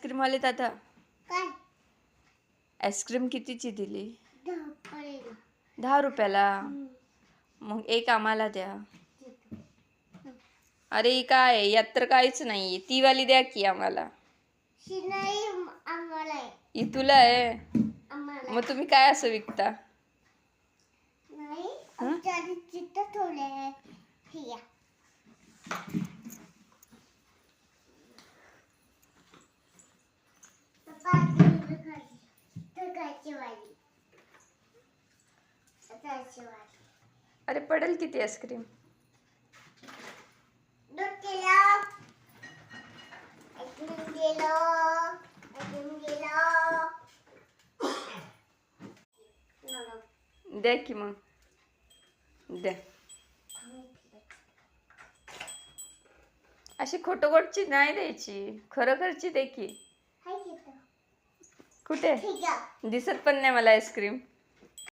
Ice cream वाले दादा काय आईस्क्रीम कितीची दिली? 10 ₹10. मग एक आम्हाला द्या. अरे ही काय आहे? यात तर काहीच नाही. ती वाली द्या की आम्हाला. नाही आम्हाला आहे. ही तुला आहे. आम्हाला मग तुम्ही काय असं विकता? नाही आमच्या आधी चित्त ठेवले हे या. पप्पा खायची वाली. अरे पडेल किती आईस्क्रीम? दूध केलं. आईस्क्रीम केलं. द्या की मग. द्या. अशी खोटची नाही द्यायची. खरोखरची दे की. हाय किती? कुठे? ठीक आहे. दिसत पण नाही मला आईस्क्रीम.